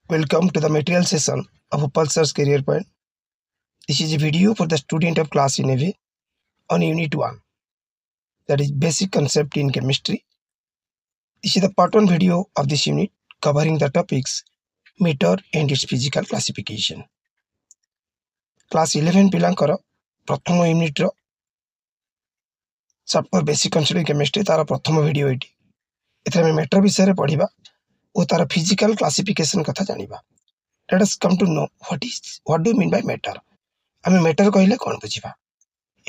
Welcome to the material session of Pulsar's Career Point. This is a video for the student of class 11 on Unit 1, that is Basic Concept in Chemistry. This is the part 1 video of this unit covering the topics matter and its physical classification. Class 11 ପିଲାଙ୍କର ପ୍ରଥମ ୟୁନିଟ୍ର chapter basic concept in chemistry ତାର ପ୍ରଥମ video ଏଠି। ଏଥିରେ ଆମେ matter ବିଷୟରେ ପଢ଼ିବା ଓ ତାର ଫିଜିକାଲ କ୍ଲାସିଫିକେସନ କଥା ଜାଣିବା। Let us come to know what do you mean by matter? ଆମେ matter କହିଲେ କ'ଣ ବୁଝିବା?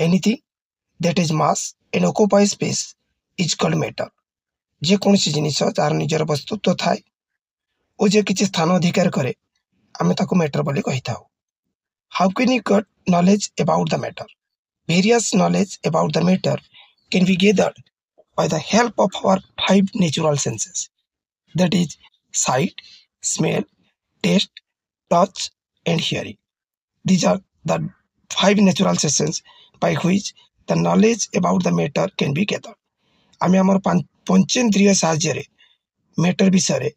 Anything that is mass and occupies space is called matter. ଯେ କୌଣସି ଜିନିଷ ଯାହାର ନିଜର ବସ୍ତୁତ୍ୱ ଥାଏ ଓ ଯେ କିଛି ସ୍ଥାନ ଅଧିକାର କରେ ଆମେ ତାକୁ matter ବୋଲି କହିଥାଉ। How can you get knowledge about the matter? Various knowledge about the matter can be gathered by the help of our 5 natural senses, that is sight, smell, taste, touch and hearing. These are the 5 natural senses by which the knowledge about the matter can be gathered. आमे हमर पंचेंद्रिय साहाय्य matter विषय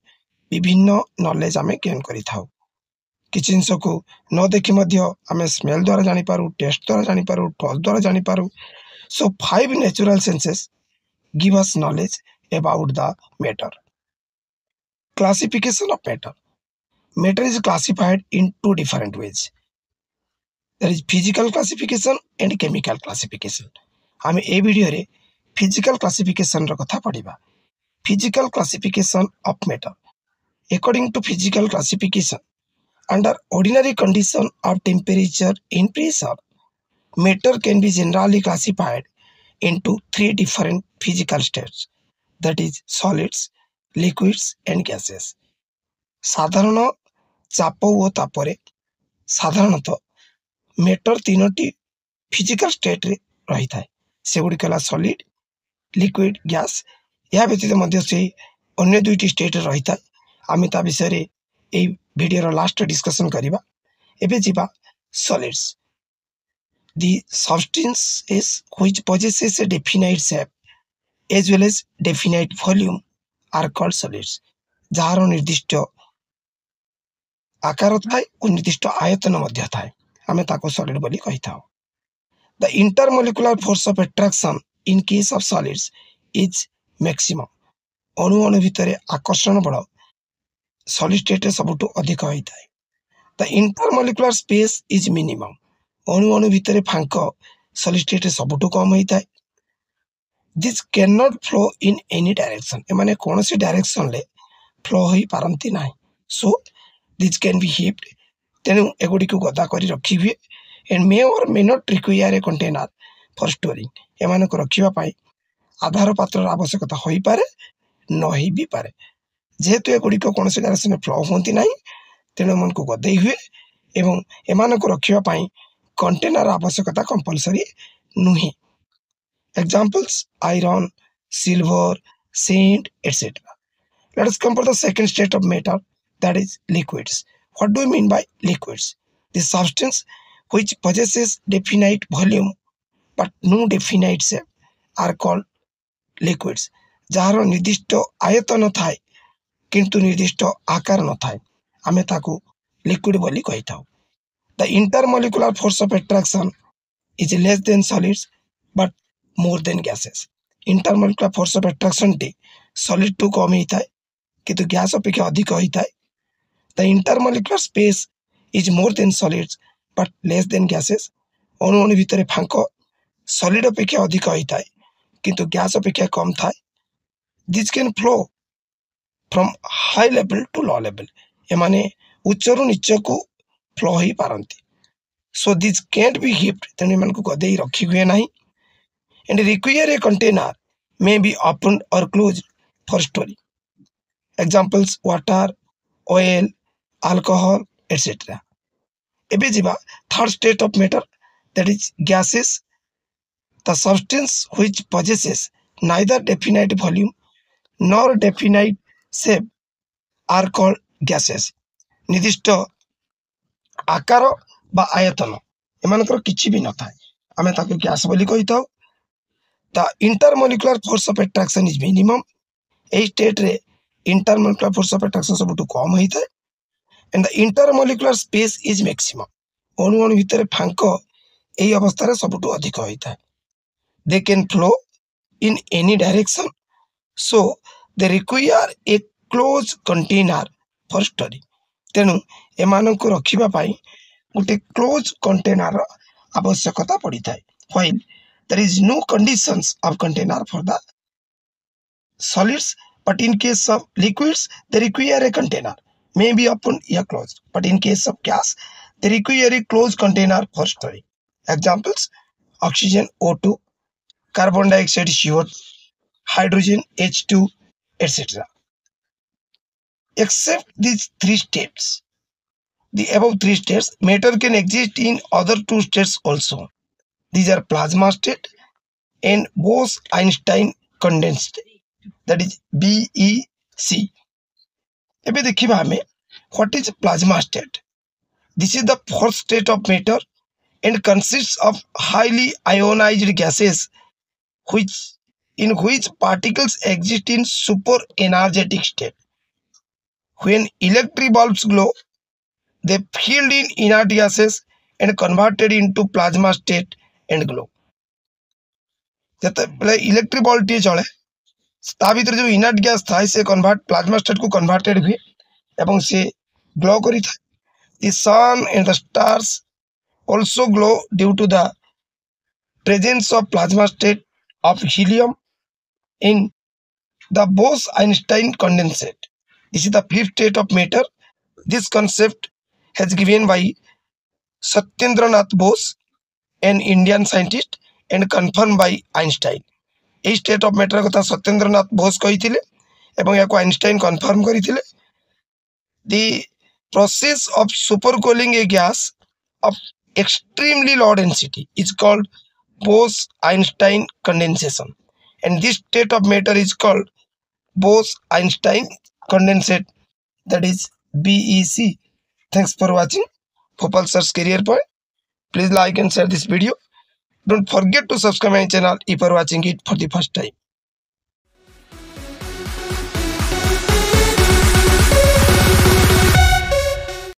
विभिन्न knowledge आमे gain करि थाउ। किछि जिंस को न देखि मध्य आमे स्मेल द्वारा जानि पारू, टेस्ट द्वारा जानि पारू, टच द्वारा जानि Paru. So 5 natural senses give us knowledge about the matter. Classification of matter. Matter is classified in 2 different ways. There is physical classification and chemical classification. आमे ए वीडियो रे physical classification रो कथा पढ़िबा। Physical classification of matter. According to physical classification, under ordinary condition of temperature and pressure, matter can be generally classified into 3 different physical states, that is solids, liquids and gases. साधारण चाप ओ तापरे साधारणतः matter 3टी physical state रे रही थाए। सेगुडी कला solid, liquid, gas. या व्यतीत मध्य से अन्य 2टी स्टेट रही थाए। आमे ता विषय रे ए वीडियो रो लास्ट डिस्कशन करिबा। एबे जिबा solids. The substances which possesses a definite shape as well as definite volume are called solids. जहार निर्दिष्ट आकार थाए और निर्दिष्ट आयतन मध्य थाए आमे ताको सॉलिड बोली कहिथाउ। The intermolecular force of attraction in case of solids is maximum. अणु अणु भितरे आकर्षण बल सॉलिड स्टेट रे सबटु अधिक होई थाए। The intermolecular space is minimum. अणु अणु भितरे फांक सॉलिड स्टेट रे सबटु कम होई थाए। This cannot flow in any direction. एमाने कोनोसी डायरेक्शन ले फ्लो होई पारंती नाही। So this can be heaped. तेनु एगुडी को गदा करी रखी हुए and may or may not require a container for storing. एमाने को रखिबा पाई आधार पात्र आवश्यकता होई पारे न होई भी पारे। जेहेतु एगुडी को कोनोसी डायरेक्शन में फ्लो होंती नाही तेनु मन को गदेई हुए एवं एमाने को रखिबा पाई कंटेनर आवश्यकता compulsory नुही। Examples: iron, silver, sand, etc. Let us come for the second state of matter, that is liquids. What do you mean by liquids? The substance which possesses definite volume but no definite shape are called liquids. जहार निर्दिष्ट आयतन थाए किंतु निर्दिष्ट आकार न थाए आमे ताको लिक्विड बोली कहिथाउ। The intermolecular force of attraction is less than solids but more than gases. Intermolecular force of attraction टी solid टू कम ही थाए किंतु गैस अपेक्षा अधिक होई थाए। The intermolecular space is more than solids but less than gases. अणु अणु भितरे फांक solid अपेक्षा अधिक होई थाए किंतु गैस अपेक्षा कम थाए। This can flow from high level to low level. एमाने उच्चरु नीचकु फ्लो होई पारंती। So this can't be heaped. तेनु एमान को गदेई रखी हुए नाही and require a container may be opened or closed for storing. Examples: water, oil, alcohol, etc. एबे जिबा third state of matter, that is gases. The substance which possesses neither definite volume nor definite shape are called gases. निर्दिष्ट आकार बा आयतन एमानकर किछि भी न थाए आमे ताको गैस बोली कहिताउ। The intermolecular force of attraction is minimum. A state रे intermolecular force of attraction सबटु कम होई थाए and the intermolecular space is maximum. अणु अणु भितर फांक यही अवस्था सबुठु अधिक होता है. They can flow in any direction, so they require a closed container for storage. तेणु एमानंको रखिबा पाई गोटे क्लोज कंटेनर आवश्यकता पड़ी थाए. While there is no conditions of container for the solids, but in case of liquids they require a container, may be open or closed, but in case of gas they require a closed container for storage. Examples: oxygen O2, carbon dioxide CO2, hydrogen H2, etc. Except these three states, the above three states, matter can exist in other two states also. These are plasma state and Bose-Einstein condensed, that is BEC. ଏବେ ଦେଖିବା ଆମେ what is plasma state. This is the fourth state of matter and consists of highly ionized gases in which particles exist in super energetic state. When electric bulbs glow, they filled in inert gases and converted into plasma state and glow. ଯେତେବେଳେ electric bulb ଟିଏ ଚଳେ ତା ଭିତରେ ଯେଉଁ ଇନର୍ଟ gas ଥାଏ ସେ plasma ଷ୍ଟେଟକୁ converted ହୁଏ ଏବଂ ସେ ଗ୍ଲୋ କରିଥାଏ. ଦି ସନ୍ and the stars also glow due to the presence of plasma state of helium in the Bose-Einstein condensate. This is the fifth state of matter. This concept has given by Satyendranath Bose, an Indian scientist, and confirmed by Einstein. এই state of matter কথা সত্যেন্দ্রনাথ বোস কইଥିଲେ এবং ইয়াକୁ Einstein confirm କରିଥିଲେ. The process of supercooling a gas of extremely low density is called Bose-Einstein condensation, and this state of matter is called Bose-Einstein condensate, that is BEC. Thanks for watching Bhopal Sir's Career Point. Please like and share this video. Don't forget to subscribe my channel if you are watching it for the first time.